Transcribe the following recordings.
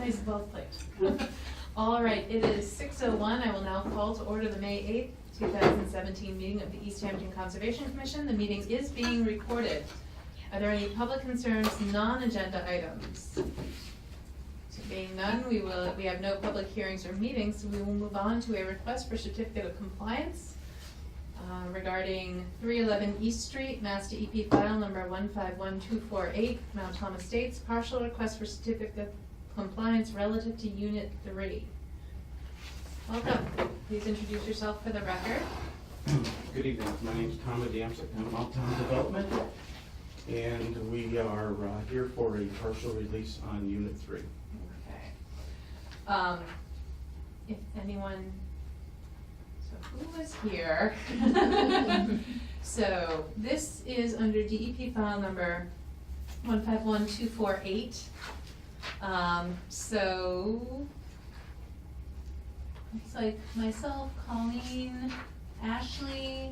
Nice, well played. All right, it is 6:01. I will now call to order the May 8th, 2017 meeting of the East Hampton Conservation Commission. The meeting is being recorded. Are there any public concerns, non-agenda items? So being none, we have no public hearings or meetings, so we will move on to a request for certificate of compliance regarding 311 East Street, Mass. DEP file number 151248, Mount Thomas Estates, partial request for certificate of compliance relative to Unit 3. Welcome. Please introduce yourself for the record. Good evening. My name is Tom Adamczyk. I'm Mountain Development, and we are here for a partial release on Unit 3. Okay. If anyone, so who was here? So this is under DEP file number 151248. So it's like myself, Colleen, Ashley,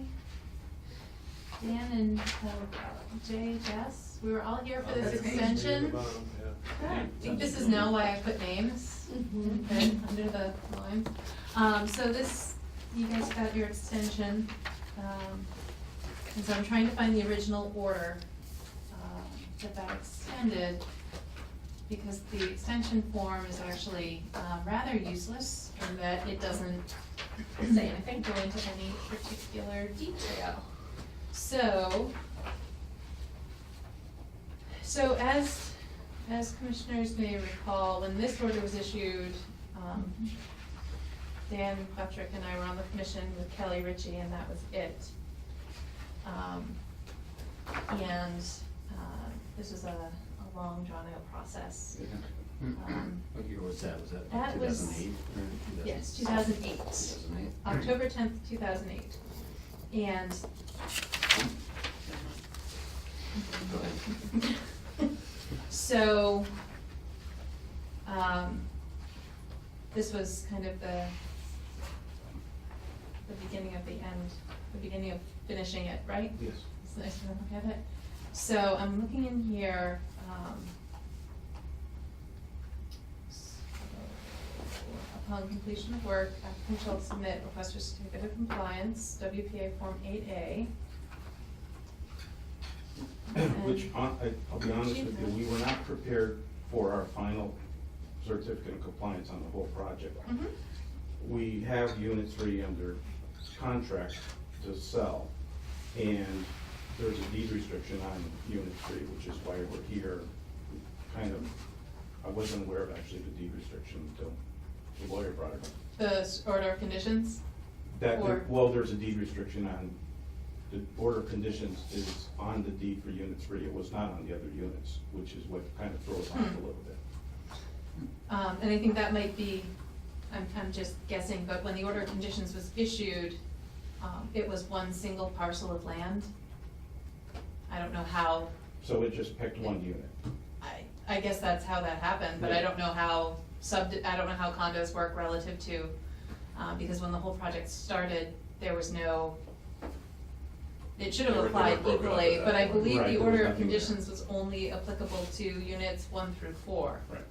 Dan, and Jay, Jess. We were all here for this extension. I think this is now why I put names under the line. So this, you guys got your extension. And so I'm trying to find the original order that extended, because the extension form is actually rather useless in that it doesn't say anything, go into any particular detail. So as commissioners may recall, when this order was issued, Dan Buttrick and I were on the commission with Kelly Ritchie, and that was it. This was a long, drawn-out process. What year was that? Was that That was 2008? Yes, 2008. 2008? October 10th, 2008. And Go ahead. so, this was kind of the beginning of the end, the beginning of finishing it, right? Yes. It's nice to look at it. So I'm looking in here, upon completion of work, applicant shall submit request for certificate of compliance, WPA Form 8A. Which, I'll be honest with you, we were not prepared for our final certificate of compliance on the whole project. Mhm. We have Unit 3 under contract to sell, and there's a deed restriction on Unit 3, which is why we're here. I wasn't aware of actually the deed restriction until the lawyer brought it up. The order of conditions? Well, there's a deed restriction on, the order of conditions is on the deed for Unit 3. It was not on the other units, which is what kind of throws off a little bit. And I think that might be, I'm just guessing, but when the order of conditions was issued, it was one single parcel of land. I don't know how. So it just picked one unit. I guess that's how that happened, but I don't know how I don't know how condos work relative to, because when the whole project started, there was no, it should have They were applied broken up at equally, that but I point. believe Right, the there was order of nothing there. conditions was only applicable to units 1 through 4. Right.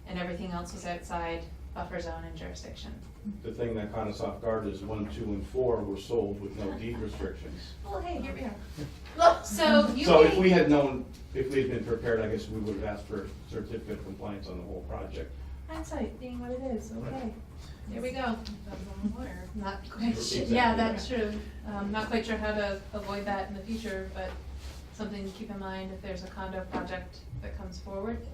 And everything else was outside buffer zone and jurisdiction. The thing that caught us off guard is 1, 2, and 4 were sold with no deed restrictions. Well, hey, here we are. So you So may- if we had known, if we had been prepared, I guess we would have asked for a certificate of compliance on the whole project. Hindsight being what it is, okay. There we go. Not quite sure, Exactly yeah, that's right. true. Not quite sure how to avoid that in the future, but something to keep in mind if there's a condo project that comes forward,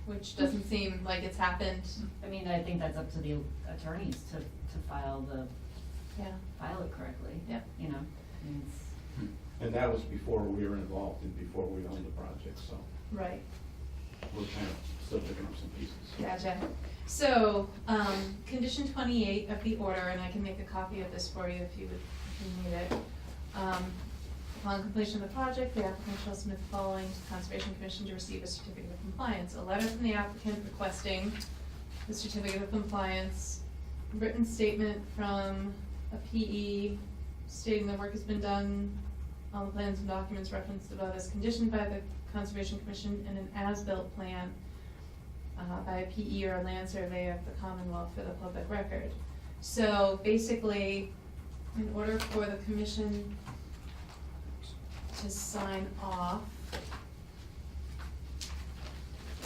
which doesn't seem like it's happened. I mean, I think that's up to the attorneys to file Yeah, it correctly. Yep. You know, I mean, it's, And that was before we were involved and before we owned the project, so right. we're kind of still picking up some pieces. Gotcha. So, condition 28 of the order, and I can make a copy of this for you if you need it. Upon completion of the project, the applicant shall submit the following to the Conservation Commission to receive a certificate of compliance. A letter from the applicant requesting the certificate of compliance, written statement from a PE stating the work has been done on the plans and documents referenced above as conditioned by the Conservation Commission, and an as-built plan by a PE or a land survey of the Commonwealth for the public record. So basically, in order for the commission to sign off,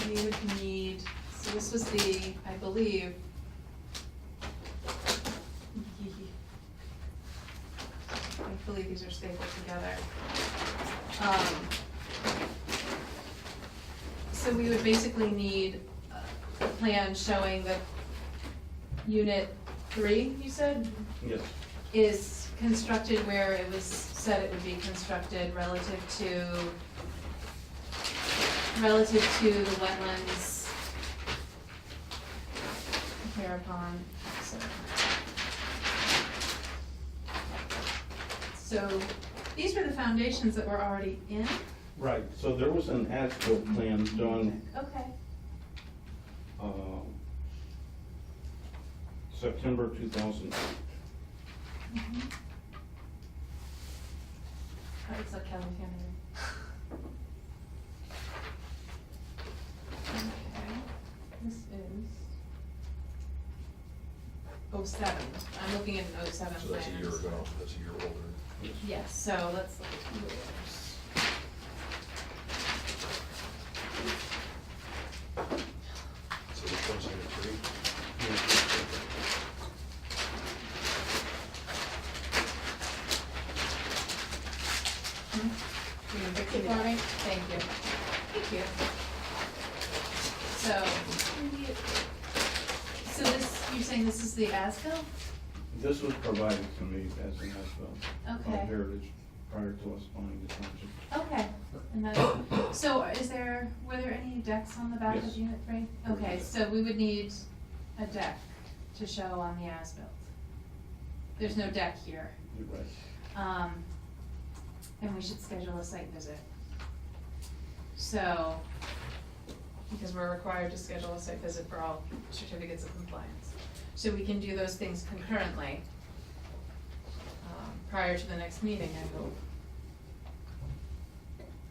we would need, so this was the, I believe, thankfully these are stapled together. So we would basically need a plan showing that Unit 3, you said, Yes, is constructed where it was said it would be constructed relative to the wetlands hereupon, so these were the foundations that were already in? right, so there was an as-built plan done, Okay. September 2008. That looks like Kelly Hannon. Okay, this is 07. I'm looking at an 07 So that's a year plans. ago, that's a year older. Yes, so let's look at yours. So which one's number 3? You can fix it for me? Thank you. Thank you. So this, you're saying this is the as-built? This was provided to me as an as-built Okay. of Heritage prior to us buying the township. Okay, and that, so were there any decks on the back of Yes. Unit 3? Okay, so we would need a deck to show on the as-built. There's no deck here. You're right. And we should schedule a site visit. So, because we're required to schedule a site visit for all certificates of compliance. So we can do those things concurrently, prior to the next meeting, I hope.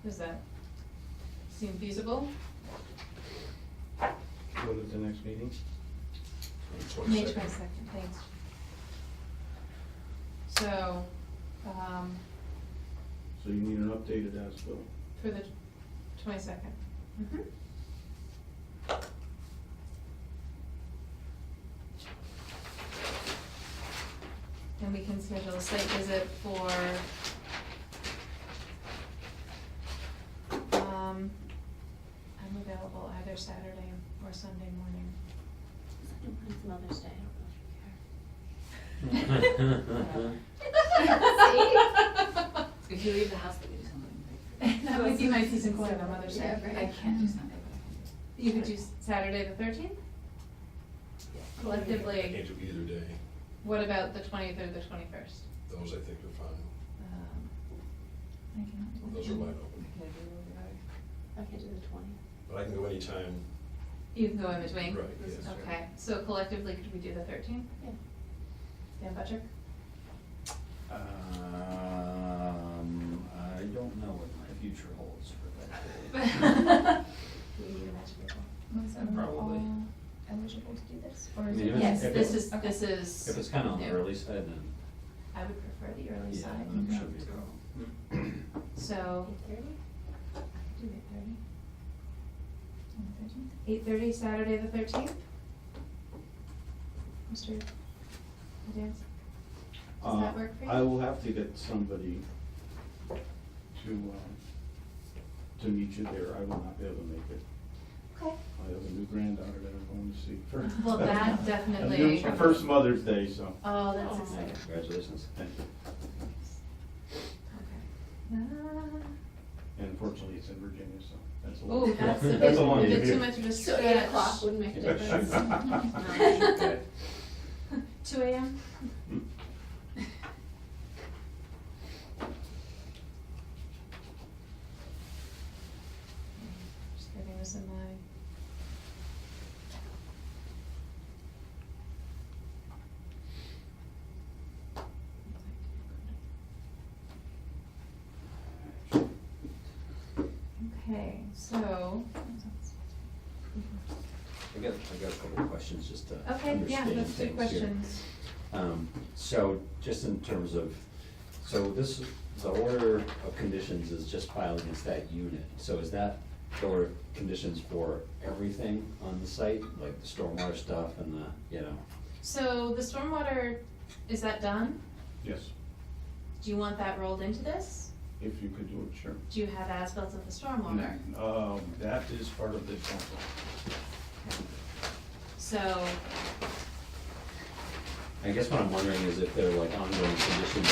Does that seem feasible? Go to the next meeting. May 22nd, thanks. So, So you need an updated as-built. for the 22nd. Mm-hmm. And we can schedule a site visit for, I'm available either Saturday or Sunday morning. It's Mother's Day, If you leave the house, we can do something. That would be my piece of coin on Mother's Day. Yeah, right. I can't do Sunday. You could do Saturday the 13th? I Collectively, can't do either day, what about the 20th or the 21st? those I think are fine, I cannot do those are wide open, I can't do the 20th. but I can go anytime, You can go in between? right, yes. Okay, so collectively, could we do the 13th? Yeah. Dan Butcher? I don't know what my future holds for that day. Do we need a match of people? Was everyone Probably. all eligible to do this, or I is mean, it? if Yes, it's- this is, Okay. this is. If it's kind of on the new. early side, then I would prefer the early yeah, side. that should be a problem. So, 8:30? I could do 8:30. On the 13th? 8:30, Saturday the 13th? Mr. Adams? Does that work for you? I will have to get somebody to meet you there. I will not be able to make it. Okay. I have a new granddaughter that I'm going to see for. Well, that a definitely- new- First Mother's Day, so. Oh, that's Oh. exciting. Congratulations. Thank you. Okay. And unfortunately, it's in Virginia, so that's a Oh, long. that's a That's bit, a long a bit too commute. much of a So stretch. 8 o'clock wouldn't make a difference. No. 2 a.m.? Just getting this in my. Okay, so. I got a couple of questions just to Okay, yeah, understand let's do things here. questions. So just in terms of, the order of conditions is just filed against that unit. So is that the order of conditions for everything on the site, like the stormwater stuff and the, you know? So the stormwater, is that done? Yes, Do you want that rolled into this? if you could do it, sure. Do you have as-built of the stormwater? That is part of the council. So, I guess what I'm wondering is if there are like ongoing conditions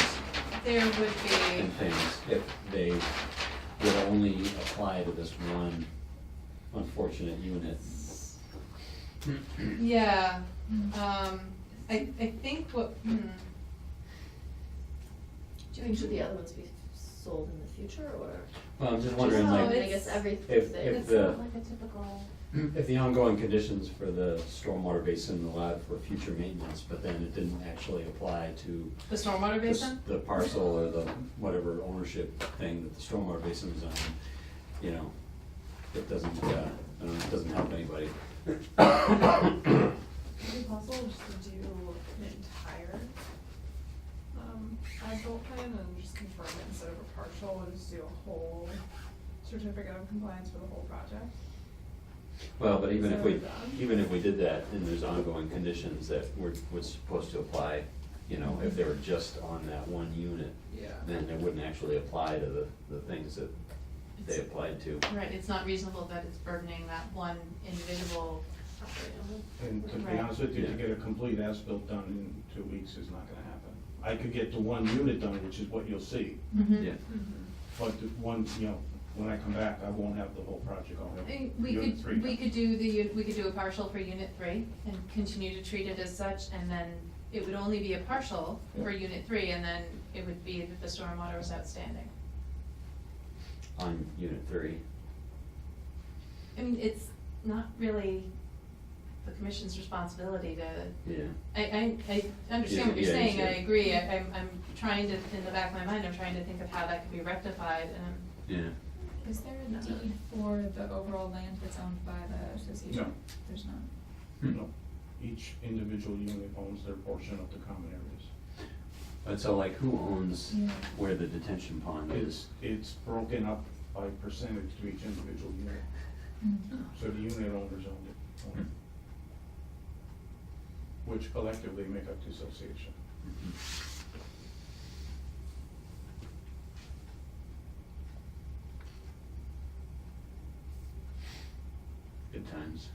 there would be, and things, if they would only apply to this one unfortunate unit. yeah, I think what, Do you think should the other ones be sold in the future, or? Well, I'm just wondering, No, like, I it's- guess everything. if it's the- not like a typical, if the ongoing conditions for the stormwater basin allowed for future maintenance, but then it didn't actually apply to the stormwater basin? the parcel or the whatever ownership thing that the stormwater basin was on, you know, it doesn't, I don't know, it doesn't help anybody. Would it be possible just to do an entire, as-built plan and just confirm it instead of a partial, and just do a whole certificate of compliance for the whole project? Well, but even if we, Is that what we've even if we did that, and there's ongoing conditions that were supposed to apply, you know, if they were just on that one unit, Yeah. then it wouldn't actually apply to the things that they applied to. Right, it's not reasonable that it's burdening that one individual. And to be Right. honest with you, to Yeah. get a complete as-built done in 2 weeks is not gonna happen. I could get the one unit done, which is what you'll see, Yeah, but the one, you know, when I come back, I won't have the whole project, I'll have We unit could, 3 done. we could do a partial for unit 3 and continue to treat it as such, and then it would only be a partial for Yeah. unit 3, and then it would be that the stormwater was outstanding. on unit 3. I mean, it's not really the commission's responsibility to, Yeah. I understand what you're Yeah, saying, yeah. I agree, I'm trying to, in the back of my mind, I'm trying to think of how that could be rectified, and Yeah. Is there a deed for the overall land that's owned by the association? No. There's not. No, each individual unit owns their portion of the common areas. But so like, who owns Yeah. where the detention pond is? It's broken up by percentage to each individual unit, so the unit owners own it. Which collectively make up the association. Good times.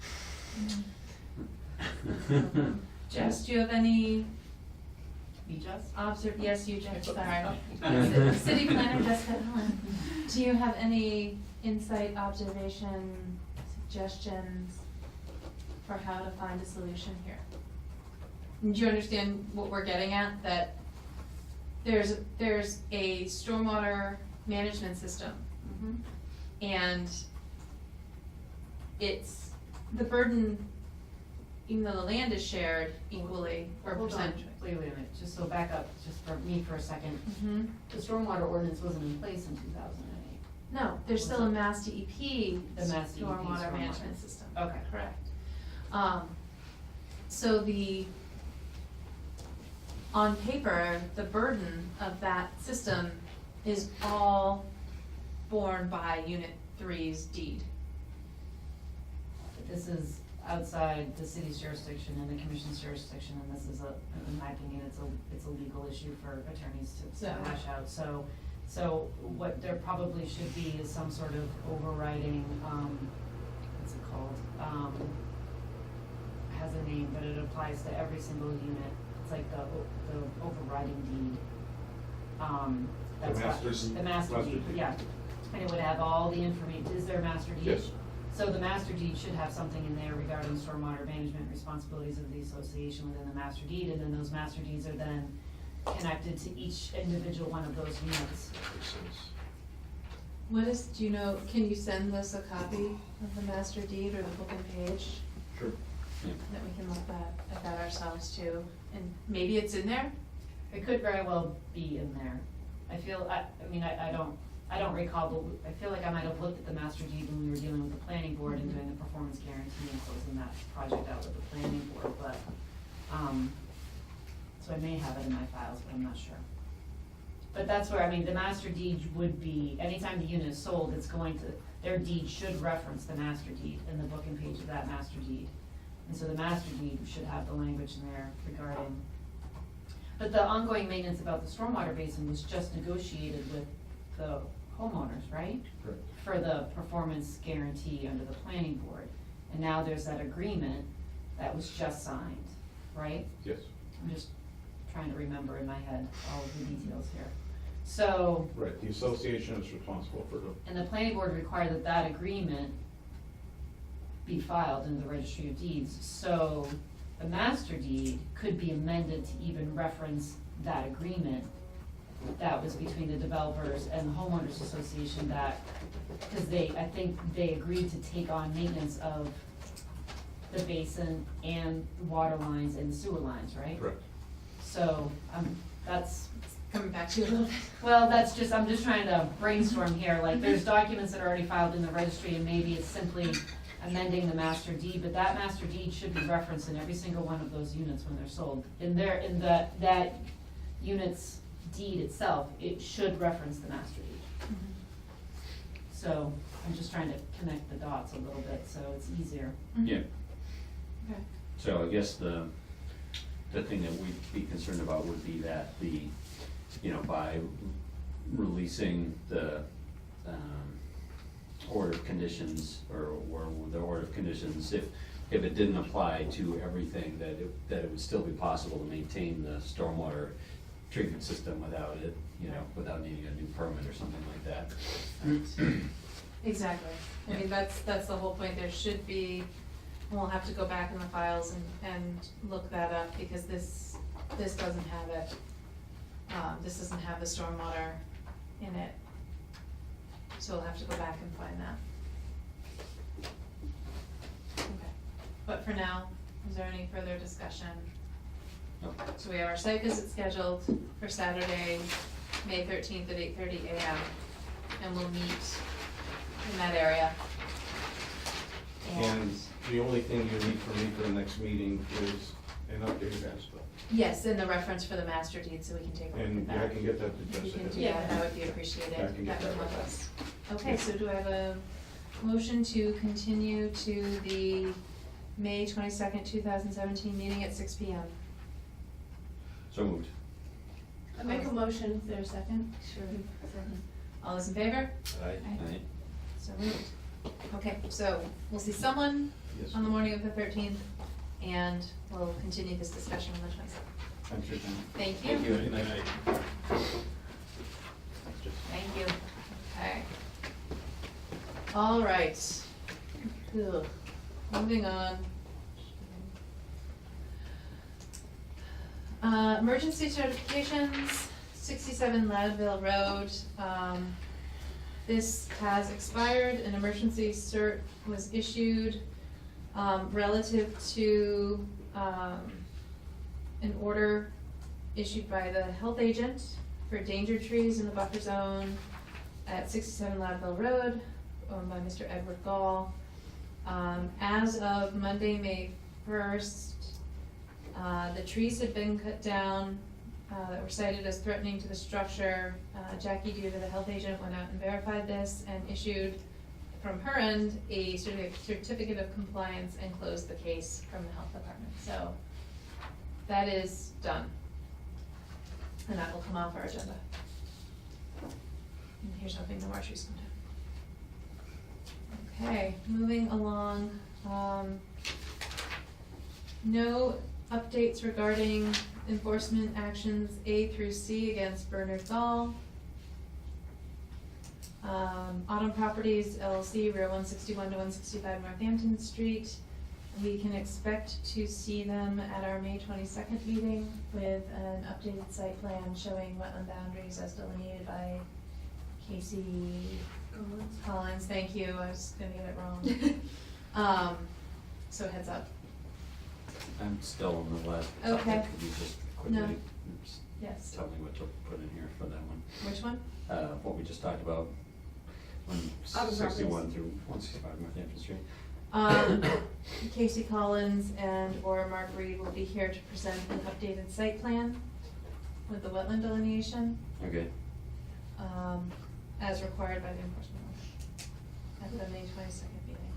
Jess, do you have any You just? yes, you, Jess, sorry. City planner Jessica Helen, do you have any insight, observation, suggestions for how to find a solution here? Do you understand what we're getting at, that there's a stormwater management system, and it's, the burden, even though the land is shared equally or Hold on, percentage. wait a minute, just so back up, just for me for a second. Mhm. The stormwater ordinance wasn't in place in 2008. No, there's still a Mass DEP The Mass DEP stormwater stormwater. management system. Okay. Correct. So on paper, the burden of that system is all borne by Unit 3's deed. But this is outside the city's jurisdiction and the commission's jurisdiction, and this is in my opinion, it's a legal issue for attorneys to So- hash out. So what there probably should be is some sort of overriding, what's it called? Has a name, but it applies to every single unit. It's like the overriding deed. That's what- master deed? The master Master deed, deed. yeah. And it would have all the information. Is there a master deed? Yes. So the master deed should have something in there regarding stormwater management responsibilities of the association within the master deed, and then those master deeds are then connected to each individual one of those units. Makes sense. What is, do you know, can you send us a copy of the master deed or the book and page Sure. that we can look at that ourselves too? And maybe it's in there? It could very well be in there. I feel, I mean, I don't recall, but I feel like I might have looked at the master deed when we were dealing with the planning planning board and doing the performance guarantee and closing that project out with the planning board, but, so I may have it in my files, but I'm not sure. But that's where, I mean, the master deed would be, anytime the unit is sold, it's going to, their deed should reference the master deed in the book and page of that master deed. And so the master deed should have the language in there regarding, but the ongoing maintenance about the stormwater basin was just negotiated with the homeowners, right? Correct. For the performance guarantee under the planning board. And now there's that agreement that was just signed, right? Yes. I'm just trying to remember in my head all of the details here. So, Right, the association is responsible for the, and the planning board required that that agreement be filed in the registry of deeds. So the master deed could be amended to even reference that agreement that was between the developers and the homeowners association that, because I think they agreed to take on maintenance of the basin and the water lines and the sewer lines, right? correct. So, that's, Coming back to you a little bit. well, that's just, I'm just trying to brainstorm here, like, there's documents that are already filed in the registry, and maybe it's simply amending the master deed, but that master deed should be referenced in every single one of those units when they're sold. In that unit's deed itself, it should reference the master deed. So, I'm just trying to connect the dots a little bit, so it's easier. Yeah, Okay. so I guess the thing that we'd be concerned about would be that by releasing the, order of conditions, or the order of conditions, if it didn't apply to everything, that it would still be possible to maintain the stormwater treatment system without it, without needing a new permit or something like that. Exactly. I mean, that's the whole point. There should be, and we'll have to go back in the files and look that up, because this doesn't have it. This doesn't have the stormwater in it. So we'll have to go back and find that. Okay. But for now, is there any further discussion? No. So we have our site visit scheduled for Saturday, May 13th at 8:30 a.m. And we'll meet in that area. And the only thing you need from me for the next meeting is an updated as bill. Yes, and the reference for the master deed, so we can take a look at And that. I can get that to If you can Jessica. do that, that would be appreciated. I can get That would that help right us. Okay, so do I have a motion to continue to the May 22nd, 2017 meeting at 6 p.m.? So moved. I make a motion, is there a second? Sure. All those in favor? Aye. Aye. So moved. Okay, so we'll see someone Yes. on the morning of the 13th, and we'll continue this discussion on the 22nd. Thanks for your time. Thank you. Thank you. Good night. Just- Thank you. Okay. All right. Ugh. Moving on. Emergency certifications, 67 Ladville Road. This has expired. An emergency cert was issued relative to an order issued by the health agent for danger trees in the buffer zone at 67 Ladville Road, owned by Mr. Edward Gall. As of Monday, May 1st, the trees had been cut down that were cited as threatening to the structure. Jackie, due to the health agent, went out and verified this and issued, from her end, a certificate of compliance and closed the case from the health department. So that is done. And that will come off our agenda. And here's hoping no more trees come down. Okay, moving along. No updates regarding enforcement actions A through C against Bernard Gall. Autumn Properties LLC, Route 161 to 165 Northampton Street. We can expect to see them at our May 22nd meeting with an updated site plan showing wetland boundaries as delineated by Casey Collins. Thank you, I was gonna get it wrong. So heads up. I'm still on the left. Okay. Could you just quickly No. just Yes. tell me what to put in here for that one? Which one? What we just talked about, Out of 61 through 165 Northampton Street. Casey Collins or Mark Reed will be here to present an updated site plan with the wetland delineation, Okay. as required by the enforcement order at the May 22nd meeting.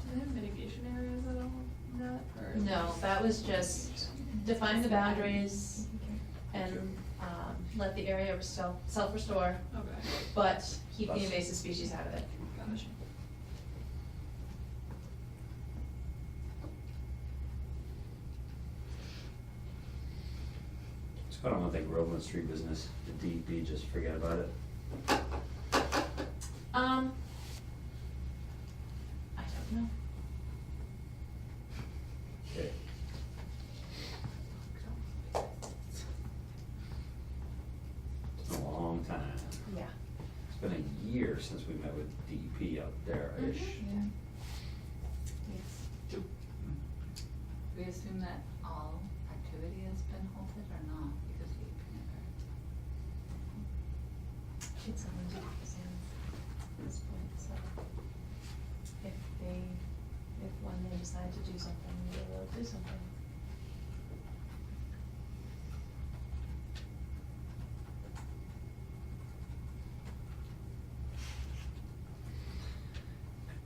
Do they have mitigation areas at all in that, or? No, that was just define the boundaries and, let the area self-restore, Okay, but keep the invasive species out of it. gotcha. So I don't want that Groveland Street business, the DEP, just forget about it. I don't know. Okay. It's been a long time. Yeah. It's been a year since we met with DEP out there-ish. Yeah. Yes. We assume that all activity has been halted or not because of the It's someone to at this point, so if when they decide to do something, they will do something.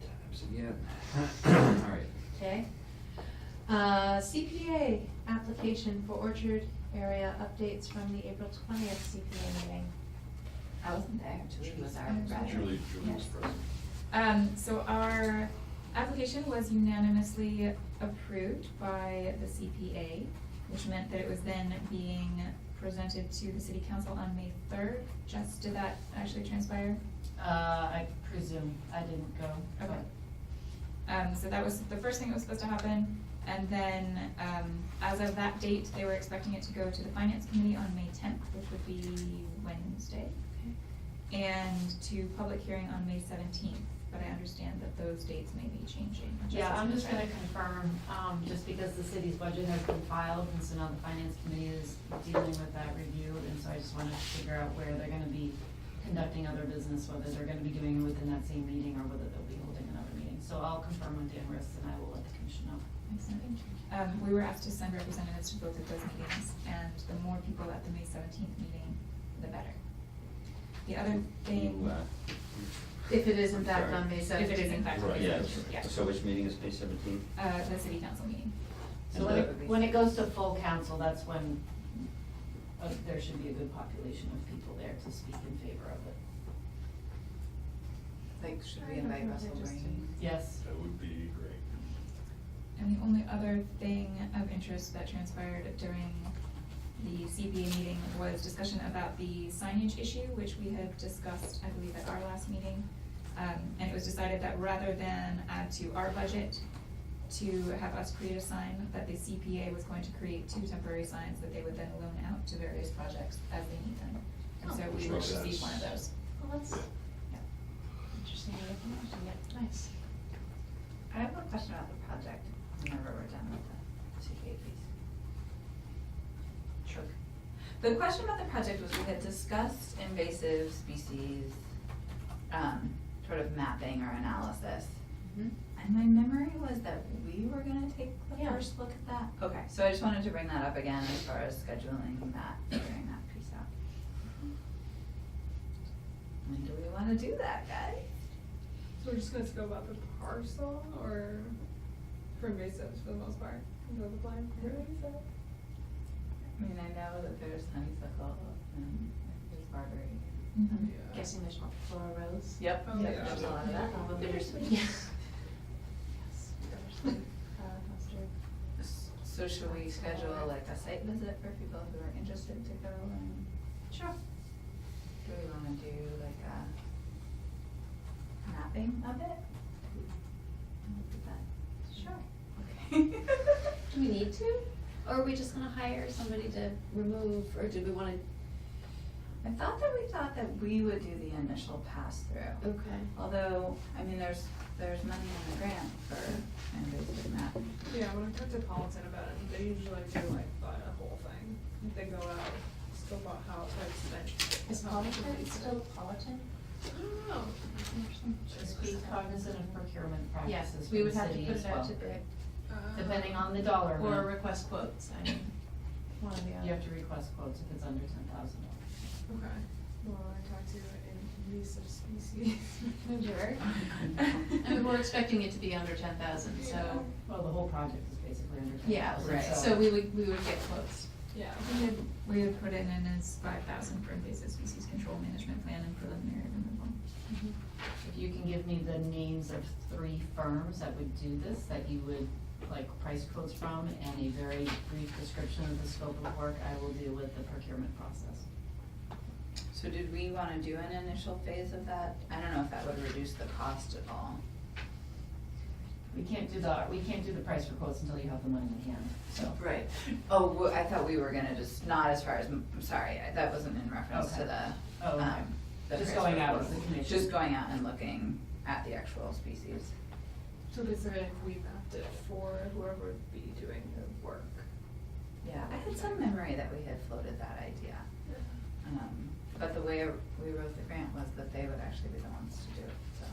Good times again. All right. Okay. CPA application for Orchard area updates from the April 20th CPA meeting. I wasn't there, Julie was our rep. Julie was present. So our application was unanimously approved by the CPA, which meant that it was then being presented to the city council on May 3rd. Jess, did that actually transpire? I presume, I didn't go. Okay. So that was the first thing that was supposed to happen, and then, as of that date, they were expecting it to go to the finance committee on May 10th, which would be Wednesday. And to public hearing on May 17th, but I understand that those dates may be changing. Yeah, I'm just gonna try to- confirm, just because the city's budget has been filed, and so now the finance committee is dealing with that review, and so I just wanted to figure out where they're gonna be conducting other business, whether they're gonna be doing it within that same meeting, or whether they'll be holding another meeting. So I'll confirm with Dan Riss, and I will let the commission know. We were asked to send representatives to both of those meetings, and the more people at the May 17th meeting, the better. The other thing, You, If it is in I'm fact sorry. on May 17th. if it is in fact on May Yeah, 17th, yeah. so which meeting is May 17th? The city council meeting. So when it goes to full council, that's when, there should be a good population of people there to speak in favor of it. Like, should we invite Russell Breen? Yes. That would be great. And the only other thing of interest that transpired during the CBA meeting was discussion about the signage issue, which we had discussed, I believe, at our last meeting. And it was decided that rather than add to our budget to have us create a sign, that the CPA was going to create 2 temporary signs that they would then loan out to various projects as they need them. And so Which we will makes receive sense. one of those. Well, that's Yeah. interesting information, yeah, nice. I have a question about the project, whenever we're done with the CPA piece. Sure. The question about the project was we had discussed invasive species, sort of mapping or analysis. Mhm. And my memory was that we were gonna take the Yeah. first look at that. Okay, so I just wanted to bring that up again as far as scheduling that, figuring that piece out. When do we wanna do that, guys? So we're just gonna go about the parcel, or for invasives for the most part? Is that the plan? I mean, I know that there's honeysuckle and there's barberry. Mhm. Yeah. Guessing there's multiple rows. Yep, Oh, yep, yeah. there's a lot of that. Bittersweet. Yes. Bittersweet, mustard. So should we schedule like a site visit for people who are interested to go and? Sure. Do we wanna do like a mapping of it? Sure. Okay. Do we need to? Or are we just gonna hire somebody to remove, or do we wanna? I thought that we would do the initial pass-through. Okay. Although, I mean, there's money in the grant for invasive mapping. Yeah, when I talked to Politan about it, they usually do like the whole thing. They go out, scope out how it's like spent. Is Politan still Politan? Oh, Just be cognizant of procurement Yeah, practices we for would the have to city put as it out well. to bid, Depending on the dollar or amount, request quotes, I mean, one or the other. you have to request quotes if it's under $10,000. Okay. Well, I talked to invasive species. Sure. I mean, we're expecting it to be under 10,000, so, Well, the whole project is basically under yeah, $10,000, so we would get quotes. Yeah. We had put in as 5,000 for invasive species control management plan and preliminary removal. If you can give me the names of 3 firms that would do this, that you would like price quotes from, and a very brief description of the scope of work, I will deal with the procurement process. So did we wanna do an initial phase of that? I don't know if that would reduce the cost at all. We can't do the price for quotes until you have the money in hand, so. Right. Oh, I thought we were gonna just, not as far as, I'm sorry, that wasn't in reference to Okay. the, Oh, okay. the Just price going for out as quotes. the commission. Just going out and looking at the actual species. So basically, if we mapped it for whoever would be doing the work. Yeah, I had some memory that we had floated that idea. But the way we wrote the grant was that they would actually be the ones to do it, so.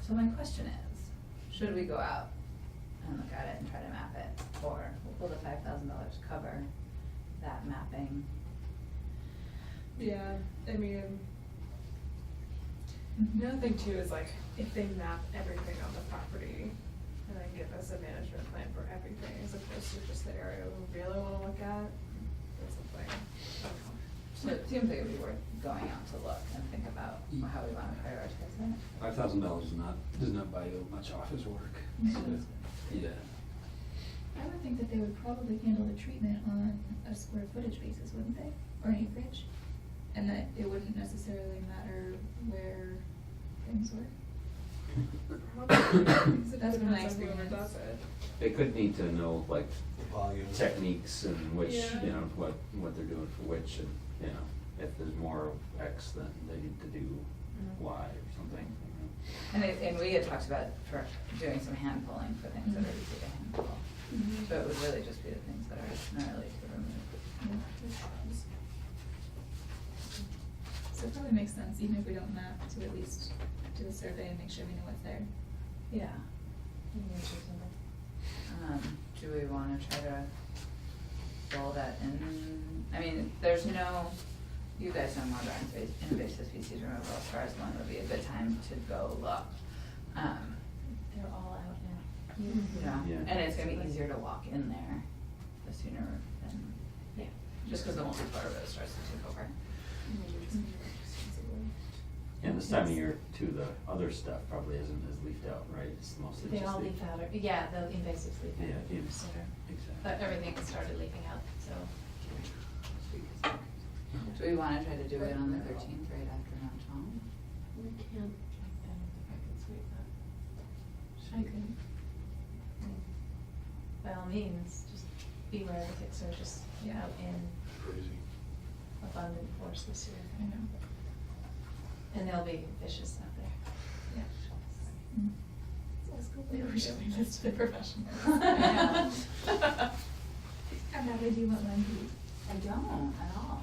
So my question is, should we go out and look at it and try to map it? Or will the $5,000 cover that mapping? Yeah, I mean, the other thing too is like, if they map everything on the property and then give us a management plan for everything as opposed to just the area we really wanna look at, that's something, I don't know. So it seems like it'd be worth going out to look and think about how we wanna prioritize that. $5,000 does not buy you much office work. So, yeah. I would think that they would probably handle the treatment on a square footage basis, wouldn't they? Or an acreage? And that it wouldn't necessarily matter where things were. That's been my experience. Does it. They could need to know, like, Volume. techniques and which, Yeah. you know, what they're doing for which, and, you know, if there's more of X, then they need to do Y or something. And we had talked about for doing some hand pulling for things that are easy to hand pull. So it would really just be the things that are gnarly to remove. So it probably makes sense, even if we don't map, to at least do a survey and make sure we know what's there. Yeah. Do we wanna try to roll that in? I mean, there's no, you guys know more about invasive species removal as far as when would be a good time to go look. They're all out now. Yeah, Yeah. and it's gonna be easier to walk in there the sooner than, Yeah. just cause the multi-floor road starts to take over. And this time of year too, the other stuff probably isn't as leafed out, right? It's mostly They just all the. leaf out, yeah, the invasives leaf out. Yeah, yeah. sooner. Exactly. But everything started leafing out, so. Do we wanna try to do it on the 13th right after Mount Tom? We can't, I don't think I can sweep that. I could. By all means, just beware the ticks are just out in Crazy. abundant force this year. I know. And they'll be vicious out there. Mm. Maybe we should leave this to the professionals. How badly do you want one to be? I don't at all.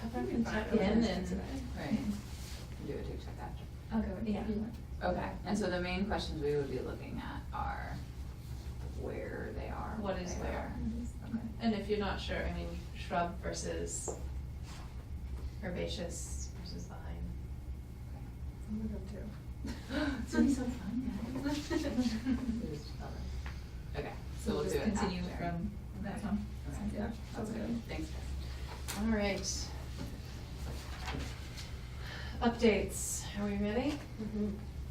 Cover and tuck in and. Right. Do a tic tac after. I'll go with Yeah. if you want. Okay, and so the main questions we would be looking at are where they are. What is they where? are. Okay. And if you're not sure, I mean, shrub versus herbaceous versus vine. I'm with them too. It's gonna be so fun, guys. Okay, so we'll do just it continue after. from that one. Okay. Sounds good. That's good, thanks guys. All right. Updates, are we ready?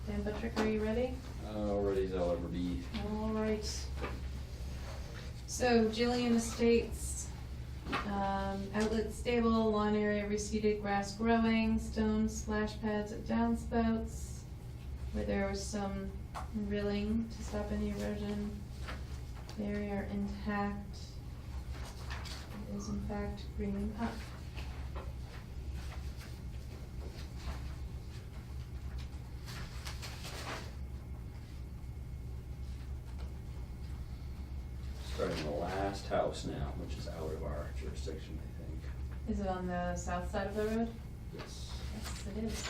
Dan Buttrick, are you ready? Ready as I'll ever be. All right. So Jillian Estates, outlet stable, lawn area reseeded, grass growing, stone splash pads at downspouts, where there was some rilling to stop any erosion. They are intact. It is in fact greening up. Starting the last house now, which is out of our jurisdiction, I think. Is it on the south side of the road? Yes. Yes, it is.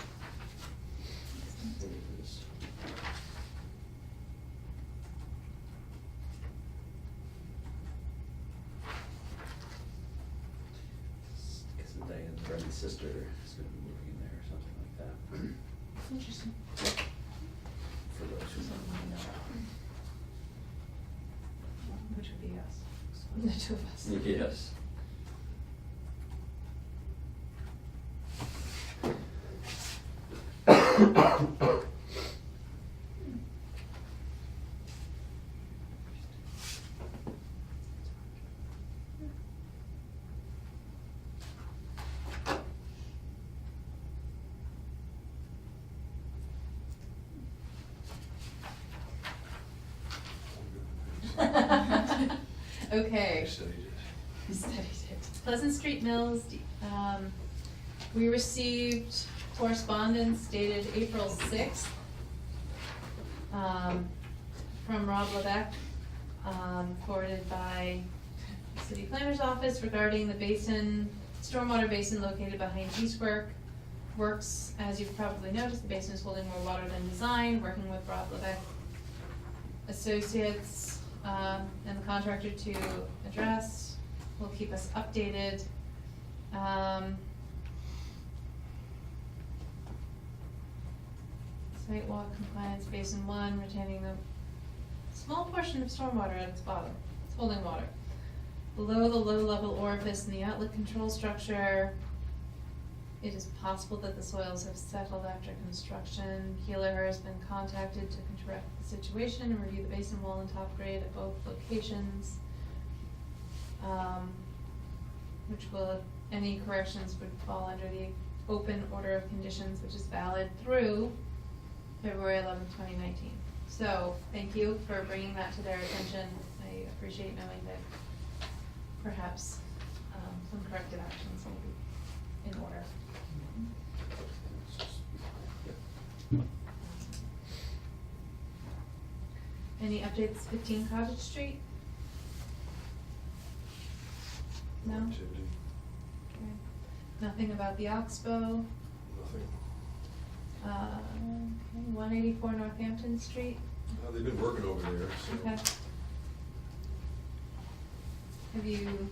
It is. Because Diane's friend's sister is gonna be moving in there or something like that. Interesting. For those who don't know. Which would be us. The two of us. Yes. Okay. Studied it. We studied it. Pleasant Street Mills, we received correspondence dated April 6th from Rob Levesque, forwarded by the City Planner's Office regarding the basin, stormwater basin located behind Works. As you've probably noticed, the basin is holding more water than designed, working with Rob Levesque Associates, and the contractor to address, will keep us updated. Site walk compliance, basin 1, retaining a small portion of stormwater at its bottom, it's holding water. Below the low-level orifice in the outlet control structure, it is possible that the soils have settled after construction. Healer has been contacted to correct the situation and review the basin wall and top grade at both locations. Any corrections would fall under the open order of conditions, which is valid through February 11th, 2019. So, thank you for bringing that to their attention. I appreciate knowing that perhaps some corrective actions will be in order. Any updates, 15 Cottage Street? No? Activity, Okay. Nothing about the Oxbow? nothing. 184 Northampton Street? They've been working over there, so. Okay. Have you,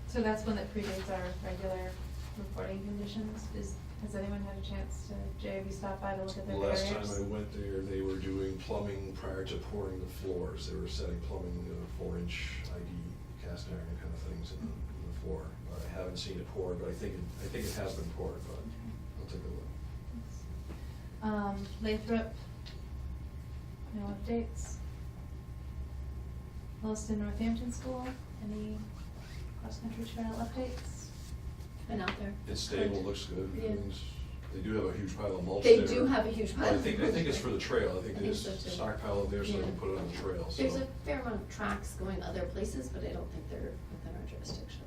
so that's one that predates our regular reporting conditions. Has anyone had a chance to, Jay, have you stopped by to look at their barriers? Last time I went there, they were doing plumbing prior to pouring the floors. They were setting plumbing, 4-inch ID cast iron kind of things in the floor. I haven't seen it poured, but I think it has been poured, but I'll take a look. Lathrop, no updates. Williston Northampton School, any cross-country trail updates? Been out there. It's stable, looks good. Yeah. They do have a huge pile of mulch They there. do have a huge But pile. I think it's for the trail. I think they just so too. stockpile it there so they can Yeah. put it on the trail, so. There's a fair amount of tracks going other places, but I don't think they're within our jurisdiction.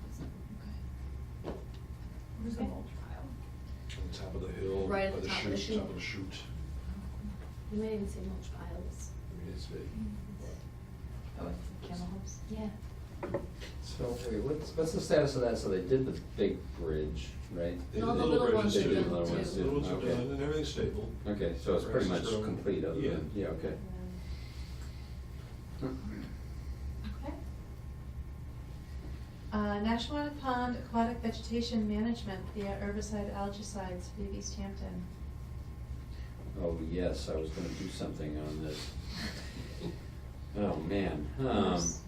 Where's the Okay. mulch pile? On the top of the hill, Right at by the top of the chute. top of the chute. You might even see mulch piles. I mean, it's big. Oh, it's Camel Homes? Yeah. So, wait, what's the status of that? So they did the big bridge, right? They No, did the little little ones bridges are too. done, little ones Little ones are okay. done, and everything's stable. Okay, so it's pretty Grass much is growing. complete other than, yeah, okay. Okay. Nashwater Pond Aquatic Vegetation Management via herbicide algicides of East Hampton. Oh, yes, I was gonna do something on this. Oh, man.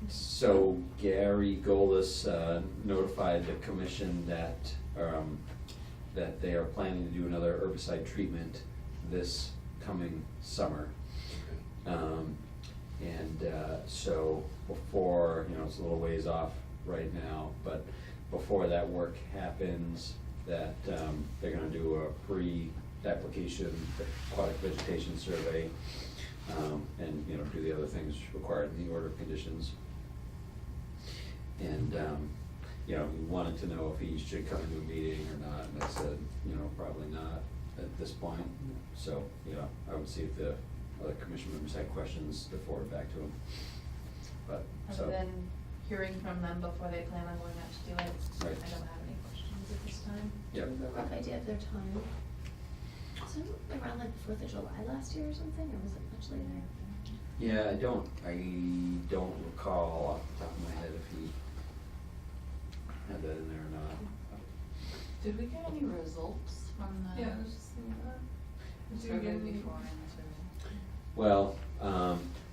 So Gary Golis notified the commission that they are planning to do another herbicide treatment this coming summer. So before, it's a little ways off right now, but before that work happens, that they're gonna do a pre-application aquatic vegetation survey, and, do the other things required in the order of conditions. And, he wanted to know if he should come into a meeting or not, and I said, probably not at this point. So, I would see if the other commission members had questions to forward back to him. But, so. Other than hearing from them before they plan on going out to do it, Right. I don't have any questions. If time. Do you have a rough idea of their time? Was it around like the 4th of July last year or something, or was it much later? Yeah, I don't recall off the top of my head if he had that in there or not. Did we get any results from the? Yeah, I was just thinking that. Did you Survey get any- before and the survey? Well,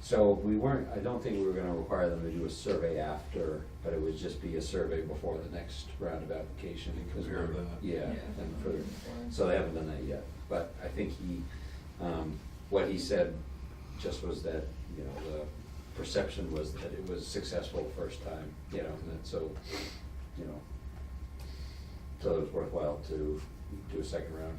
so we weren't, I don't think we were gonna require them to do a survey after, but it would just be a survey before the next round of application. because Compare we're- that. Yeah, Yeah. and for, so they haven't done that yet, but I think he, what he said just was that, you know, the perception was that it was successful the first time, you know, and that so, you know, so it was worthwhile to do a second round.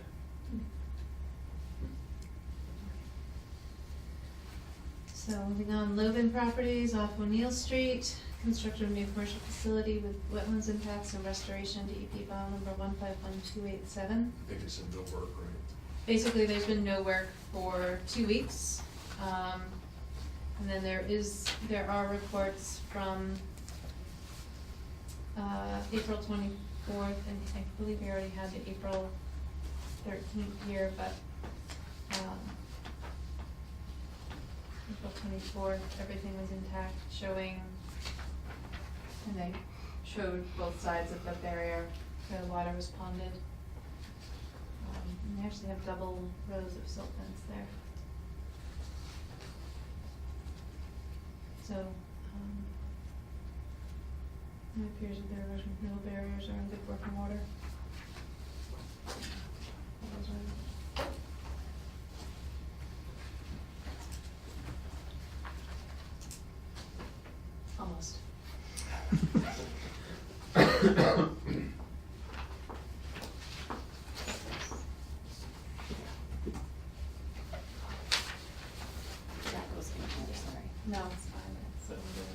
So moving on, Logan Properties off O'Neill Street, construction of new commercial facility with wetlands impacts and restoration, DEP file number 151287. I think it's in no work, right? Basically, there's been no work for 2 weeks. And then there are reports from April 24th, and I believe we already had the April 13th here, but April 24th, everything was intact, showing, and they showed both sides of the barrier where the water was ponded. And they actually have double rows of silt fence there. So, it appears that their erosion control barriers are in good working order. Almost. That goes in there, sorry. No, it's fine, that's what we're doing.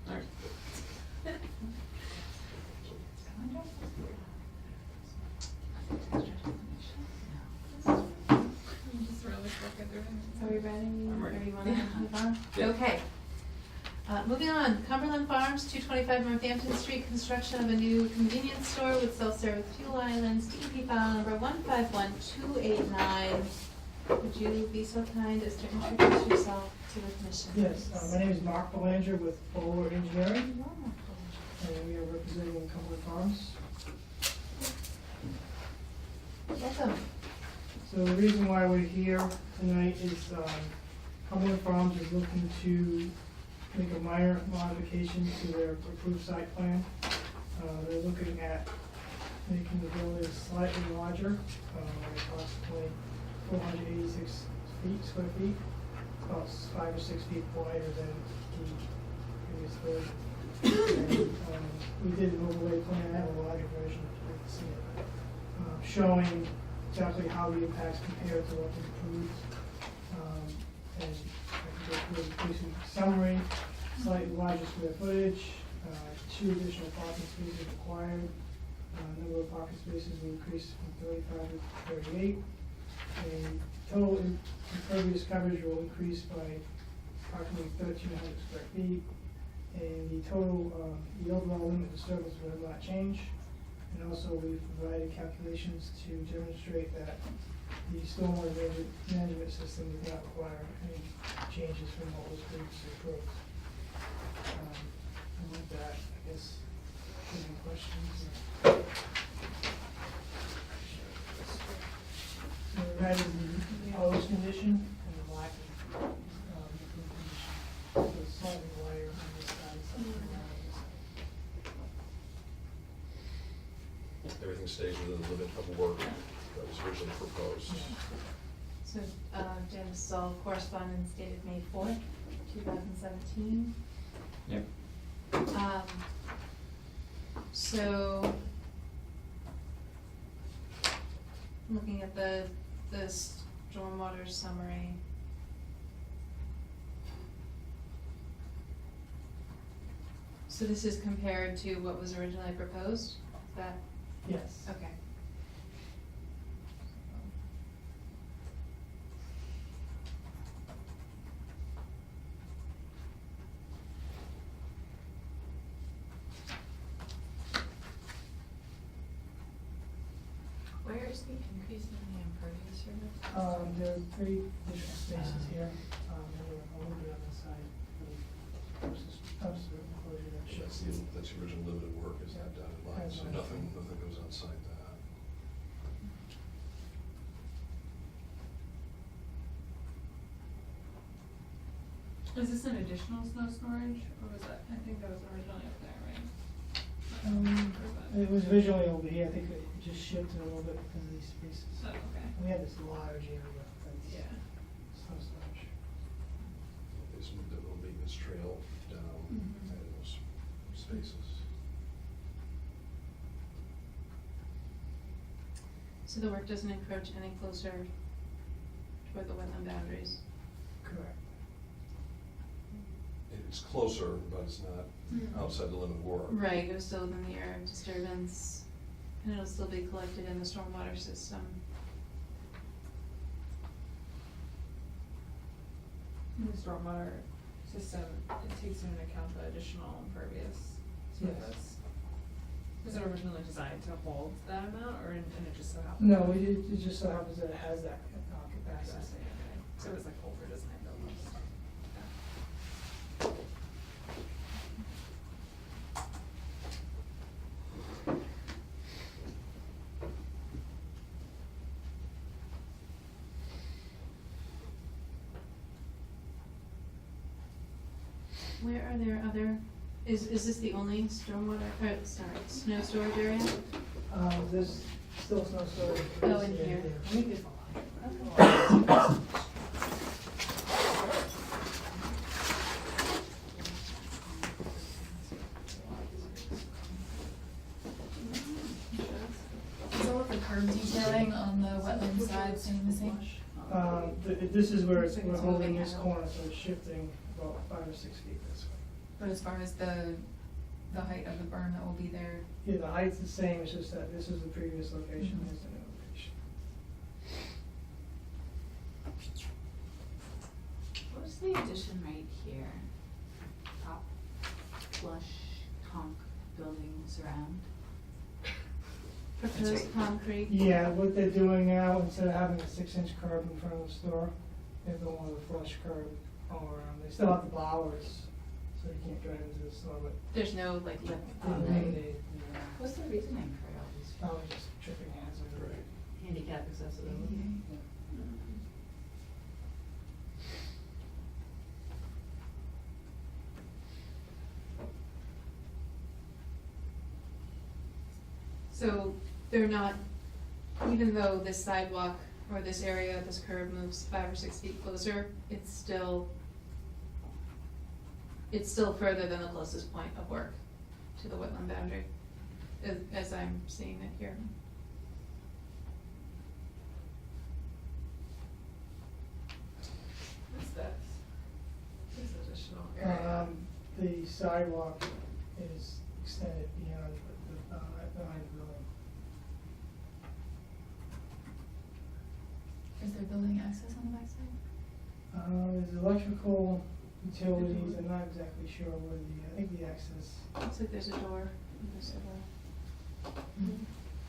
All right. Just really quick, Are we ready? I'm ready. Or you wanna move on? Yeah. Okay. Moving on, Cumberland Farms, 225 Northampton Street, construction of a new convenience store with self-service fuel islands, DEP file number 151289. Would you be so kind as to introduce yourself to the commission? Yes, my name is Mark Belanger with Bowler Engineering, and we are representing Cumberland Farms. Welcome. So the reason why we're here tonight is Cumberland Farms is looking to make a minor modification to their approved site plan. They're looking at making the building slightly larger, approximately 486 square feet, about 5 or 6 feet wider than the previous building. And we did an overlay plan, I have a larger version if you'd like to see it, showing exactly how the impacts compare to what was approved. And I can go through a basic summary, slightly larger square footage, 2 additional parking spaces required. Number of parking spaces will increase from 35 to 38. And total impervious coverage will increase by approximately 1,300 square feet. And the total, the overall limit disturbance will not change. And also we've provided calculations to demonstrate that the stormwater management system does not require any changes from what was previously approved. And with that, I guess, any questions? So that is the yellowish condition and the black is improved condition. So it's slightly lighter on this side, slightly lighter on this side. Everything stays within the limit of work that was originally proposed. So, Jim, this is all correspondence dated May 4th, 2017. Yep. So, looking at the stormwater summary. So this is compared to what was originally proposed? Is that, Yes. okay. Where is the increase in the impervious surface? There are 3 additional spaces here, and then a little bit on the side for the dumpster enclosure that shows. That's the original limited work, is that dotted line, so nothing goes outside that. Is this an additional snow storage, or was that, I think that was originally up there, right? It was visually over here, I think it just shifted a little bit because of these spaces. Oh, okay. We had this large area that's Yeah. snow storage. They just moved a little maintenance trail down Mhm. in those spaces. So the work doesn't encroach any closer toward the wetland boundaries? Correct. It's closer, but it's not outside the limit of work. Right, it was still within the area of disturbance, and it'll still be collected in the stormwater system. In the stormwater system, it takes into account the additional impervious Yes. surface. Was it originally designed to hold that amount, or, and it just so happens? No, it just so happens that it has that capacity. Capacity, okay. So it was like over designed almost. Where are there other, is this the only stormwater, snow storage area? There's still snow storage. Oh, in here. I think it's Is all of the curb detailing on the wetland side staying the same? This is where Looks like we're it's holding moving this out. corner, so it's shifting about 5 or 6 feet this way. But as far as the height of the berm that will be there, Yeah, the height's the same, it's just that this is the previous location, this is the new location. What was the addition right here? Top flush conch buildings around? Proposed concrete? Yeah, what they're doing now, instead of having a 6-inch curb in front of the store, they're going with a flush curb all around. They still have the bowers, so you can't drive into the store, but There's no like lip they on it? eliminate What's the reasoning for all these? probably just tripping hazard. Right. Handicap accessibility? So they're not, even though this sidewalk or this area, this curb moves 5 or 6 feet closer, it's still further than the closest point of work to the wetland boundary, as I'm seeing it here. What's this? This additional area. The sidewalk is extended beyond behind the building. is there building access on the backside? There's electrical utilities, I'm not exactly sure where I think the access, Looks like there's a door, there's a door.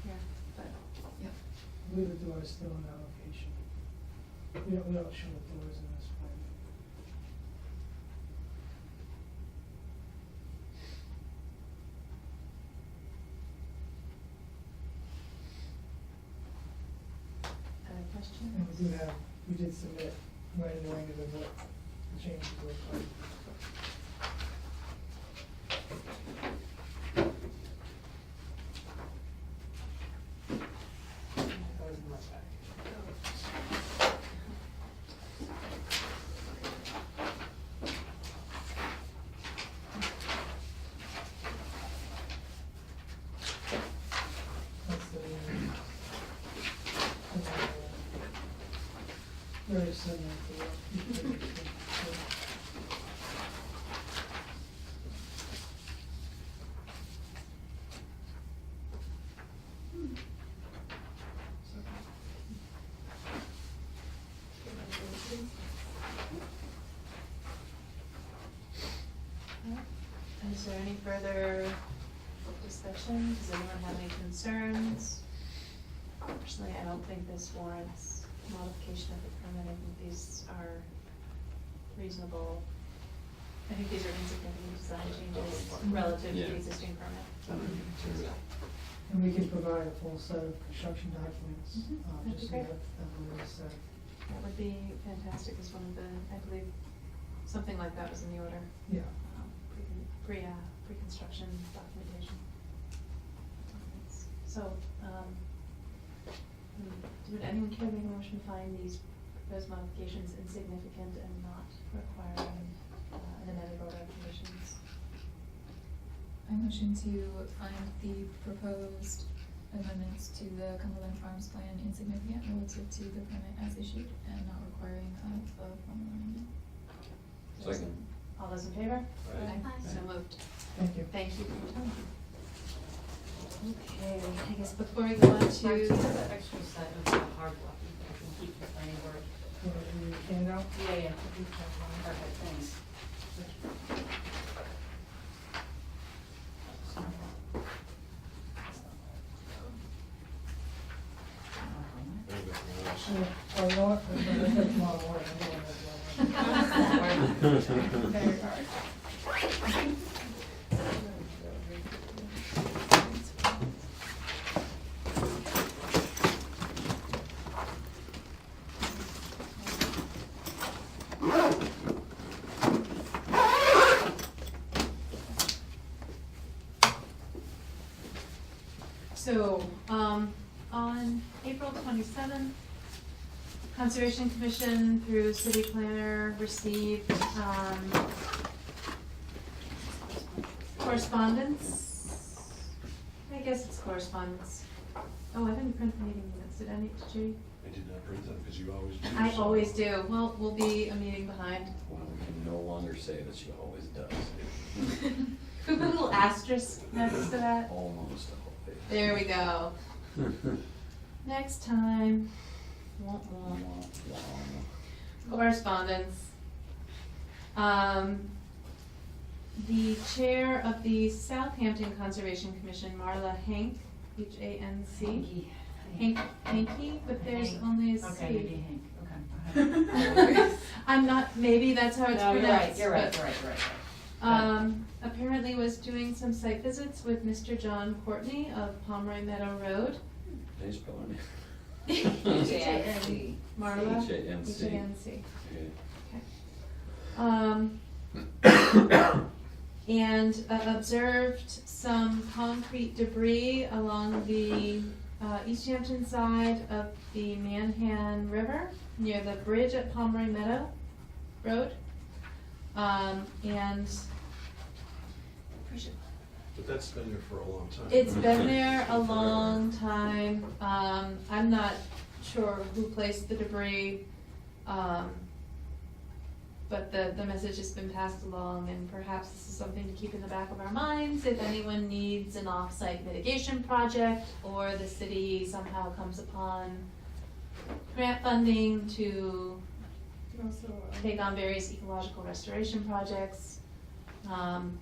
Here, but, Yep. I believe the door is still in that location. We don't show the doors in this plan. other questions? And we did submit rendering of what the changes look like. That was in my package. That's very similar to what you did. there any further discussion? Does anyone have any concerns? Personally, I don't think this warrants modification of the permit. I think these are reasonable. I think these are insignificant design changes relative to Yeah. the existing permit. And we can provide a full set of construction documents, Mhm, that'd just be so great. that was, That would be fantastic, as one of the, I believe, something like that was in the order. yeah. Pre-construction documentation. So, would anyone care to make a motion to find these proposed modifications insignificant and not requiring an amended order of conditions? I motion to find the proposed amendments to the Cumberland Farms plan insignificant relative to the permit as issued and not requiring of a formal amendment. Second. All those in favor? Aye. Aye. So moved. Thank you. Thank you for your time. Okay, I guess before we go on Mark, to. do you have an extra set of hard copy that I can keep the planning board? The handout? Yeah. Perfect, thanks. Oh, you know what? I'll get tomorrow morning. I don't want to- Very hard. So, on April 27th, Conservation Commission through City Planner received, correspondence. I guess it's correspondence. Oh, I didn't print the meeting minutes, did I, did you? I did not print them, because you always do. I so- always do. Well, we'll be a meeting behind. Well, we can no longer say that she always does. Can we put a little asterisk next to that? Almost always. There we go. Next time. Womp womp. Correspondence. The chair of the Southampton Conservation Commission, Marla Hank, H-A-N-C. Hanky, but there's Hank. only a C. Okay, maybe Hank, okay. I'm not, maybe that's how it's No, pronounced. you're right, but, you're right. apparently was doing some site visits with Mr. John Courtney of Pomeroy Meadow Road. They spell H-A-N-C. Marla? H-A-N-C. H-A-N-C. Okay. And observed some concrete debris along the East Hampton side of the Manhan River near the bridge at Pomeroy Meadow Road. And But that's been there for a long time. it's been there a long time. I'm not sure who placed the debris. But the message has been passed along, and perhaps this is something to keep in the back of our minds if anyone needs an off-site mitigation project, or the city somehow comes upon grant funding to Also, take on various ecological restoration projects.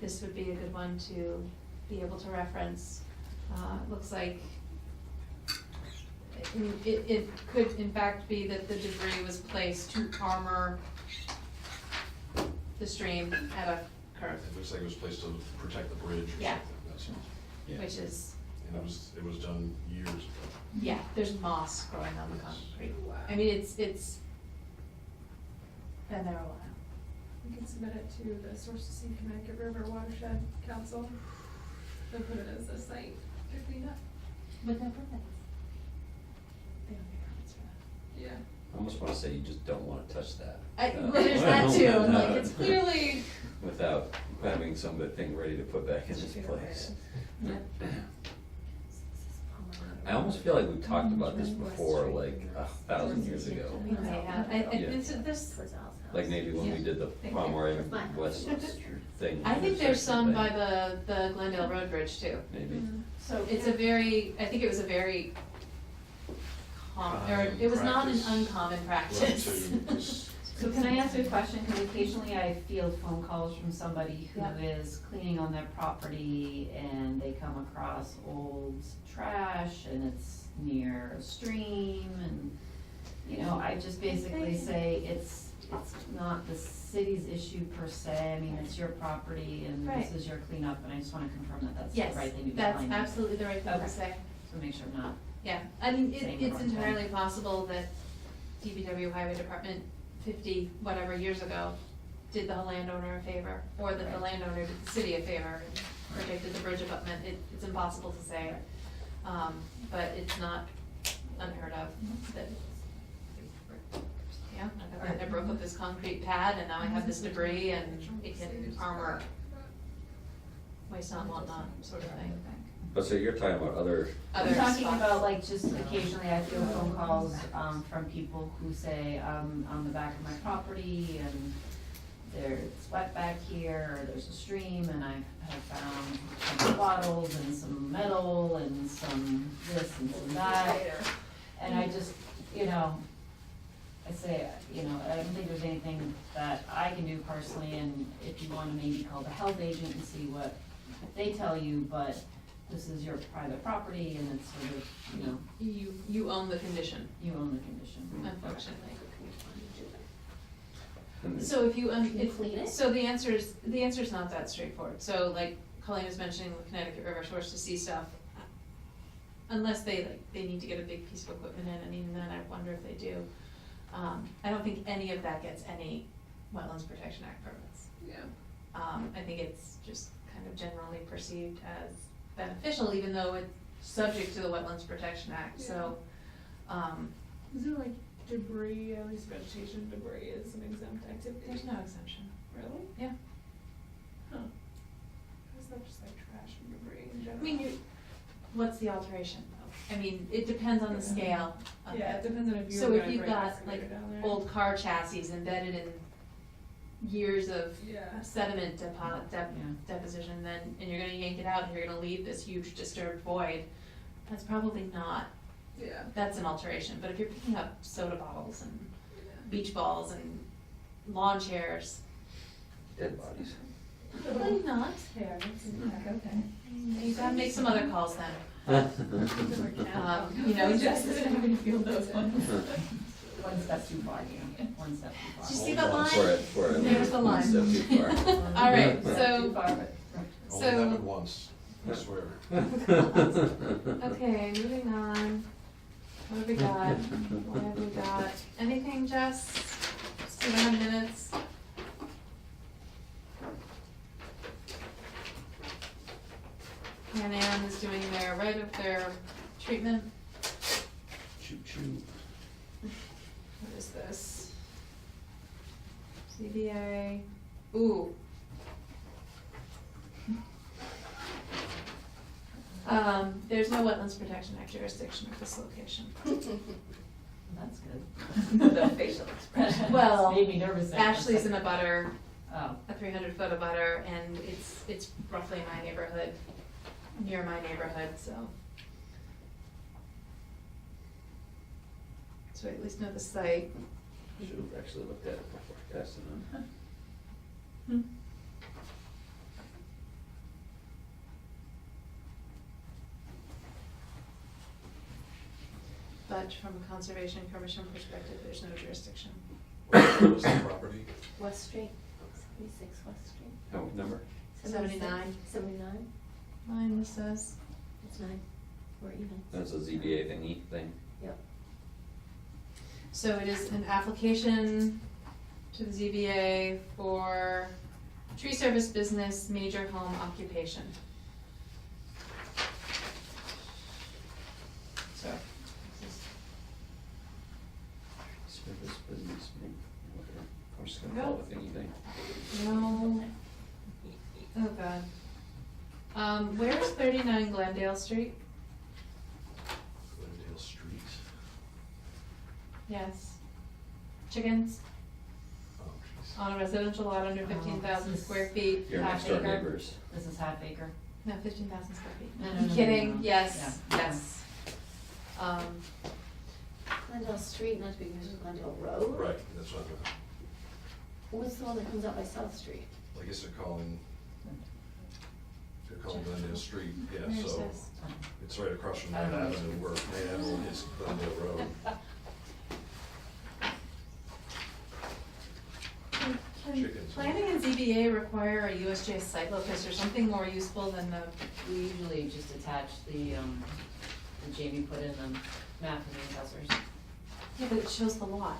This would be a good one to be able to reference. It looks like it could in fact be that the debris was placed to armor the stream at a curve, It looks like it was placed to protect the bridge or Yeah. something, that's all. Yeah. which is, And it was done years ago. yeah, there's moss growing on the concrete. I mean, it's been there a while. we can submit it to the Sources in Connecticut River Watershed Council. They'll put it as a site to clean up. With no permits. They don't get permits for that. Yeah. I almost wanna say you just don't wanna touch that. Well, there's that too, I'm like, it's clearly. Without having something ready to put back in its place. Yeah. I almost feel like we've talked about this before, like 1,000 years ago. We may have, Yeah. this, Towards Al's house. Like maybe when we did the Thank you. Pomeroy With my house. West thing. I think or there's some something. by the Glendale Road Bridge too. Maybe. So it's a very, I think it was a very or it was not an Practice. uncommon Right, practice. to just So can I ask you a question? Because occasionally I field phone calls from somebody who Yeah. is cleaning on their property and they come across old trash and it's near a stream and, you know, I just basically say it's not the city's issue per se. I mean, it's your property and Right. this is your cleanup and I just wanna confirm that that's Yes, the right thing to be that's telling. absolutely the right thing to Okay. say. So make sure I'm not. Yeah, I mean, Saying it's the wrong thing. entirely possible that DPW Highway Department 50 whatever years ago did the landowner a favor, or that the Right. landowner did the city a favor and predicted the bridge abutment. It's impossible to say. But it's not unheard of that, yeah, I broke up this concrete pad and now I have this debris and it can armor waste not, want not, sort of thing. But so you're talking about other, Other I'm talking spots. about like just occasionally I feel phone calls, from people who say, on the back of my property and there's wet back here, or there's a stream and I have found some bottles and some metal and some this and some that. And I just, you know, I say, you know, I don't think there's anything that I can do personally, and if you wanna maybe call the health agent and see what they tell you, but this is your private property and it's sort of, you know, You own the condition, you own the condition. unfortunately. and So if you, Can you clean it? so the answer is not that straightforward. So like Colleen was mentioning the Connecticut River Source to see stuff, unless they need to get a big piece of equipment in, and even then I wonder if they do. I don't think any of that gets any Wetlands Protection Act permits. Yeah. I think it's just kind of generally perceived as beneficial, even though it's subject to the Wetlands Protection Act, so, Is there like debris, at least vegetation debris is an exempt activity? there's no exemption. Really? Yeah. Huh. Is that just like trash and debris in general? I mean, what's the alteration though? I mean, it depends on the scale of Yeah, it it. depends on if you're So gonna if you've bring an got excavator like down there. old car chassis embedded in years of Yeah. sediment Yeah. deposition, then, and you're gonna yank it out and you're gonna leave this huge disturbed void, that's probably not, Yeah. that's an alteration. But if you're picking up soda bottles and beach balls and lawn chairs, dead bodies. probably not. Yeah, okay. You gotta make some other calls then. You know, just having to feel those ones. One step too far, you know, one step too far. Did you see Hold that on line? for it. There's the line. One step too far. All right, Too so, far, but- Only So- happened once, I swear. okay, moving on. What have we got? What have we got? Anything, Jess? Just 2 minutes. Pan Am is doing their right of their treatment. Choo choo. What is this? CBA, ooh. There's no Wetlands Protection Act jurisdiction at this location. That's good. The facial expression. Well, Made me nervous there for a Ashley's in second. a butter, Oh, a 300-foot of butter, and it's roughly my neighborhood, near my neighborhood, so. So I at least know the site. Should have actually looked at it before passing on. But from a conservation commission perspective, there's no jurisdiction. What's the property? West Street, 76 West Street. Oh, number? 79. 79, Mine, this says. it's 9, we're even. That's a ZBA thingy thing. Yep. So it is an application to the ZBA for tree service business, major home occupation. So, this is Service business, whatever. I'm just gonna call it thingy thing. no, oh god. Where's 39 Glendale Street? Glendale Street. Yes. Chickens Oh, jeez. on a residential lot under 15,000 square feet, Your half next door acre. neighbors. this is half acre. No, 15,000 square feet. No, no, I'm no, kidding, no, no. yes, Yeah. yes. Glendale Street, not to be confused with Glendale Road. Right, that's what I'm. What's the one that comes out by South Street? I guess they're calling Glendale Street, yeah, Where's so this? it's right across from Main Avenue where Main Avenue is Glendale Road. Can Chickens. planning and ZBA require a USGS site look? Is there something more useful than the, We usually just attach the Jamie put in the map and the assessors. yeah, but it shows the lot.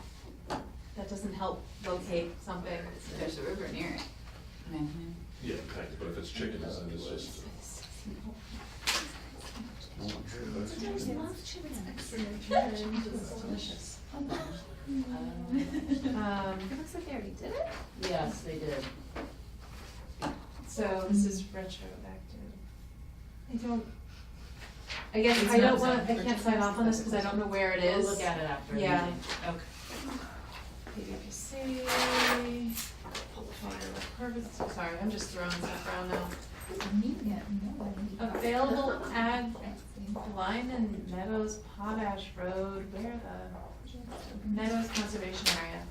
That doesn't help locate something. There's a river near it. Man, Yeah, kind of, but if it's chickens, then it's just. Sometimes they love chicken. Delicious. It looks like they already did it. Yes, they did. So this is retroactive. I don't, I guess It's I don't not want, I zoned. can't sign off on this because I don't know where it We'll is. look at it after the Yeah. meeting. Okay. PWC. Sorry, I'm just throwing stuff around now. Available ag line and Meadows Potash Road, where the Meadows Conservation Area.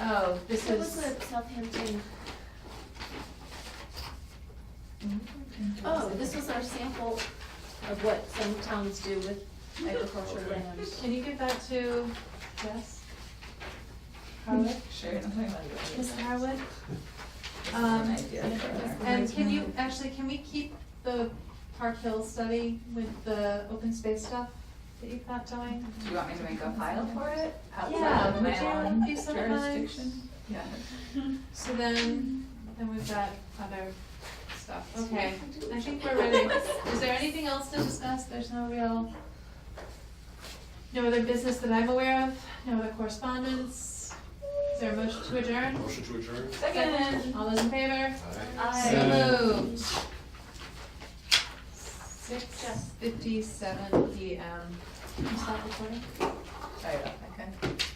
Oh, this What was is, the Southampton? Oh, this was our sample of what some towns do with agricultural land. can you give that to Jess? Harwood? Sure, I'm talking about it. Ms. Harwood? This is an idea for And can you, actually, can we keep the Park Hill study with the open space stuff that you've got going? Do you want me to make a file for it Yeah, outside of would my you own be so kind? jurisdiction? Yeah. So then we've got other stuff, okay, I think we're ready. Is there anything else to discuss? There's no other business that I'm aware of, no other correspondence? Is there a motion to adjourn? Motion to adjourn? Second. All those in favor? Aye. So moved. 6:57 PM. Can you stop recording? Sorry about that, guys.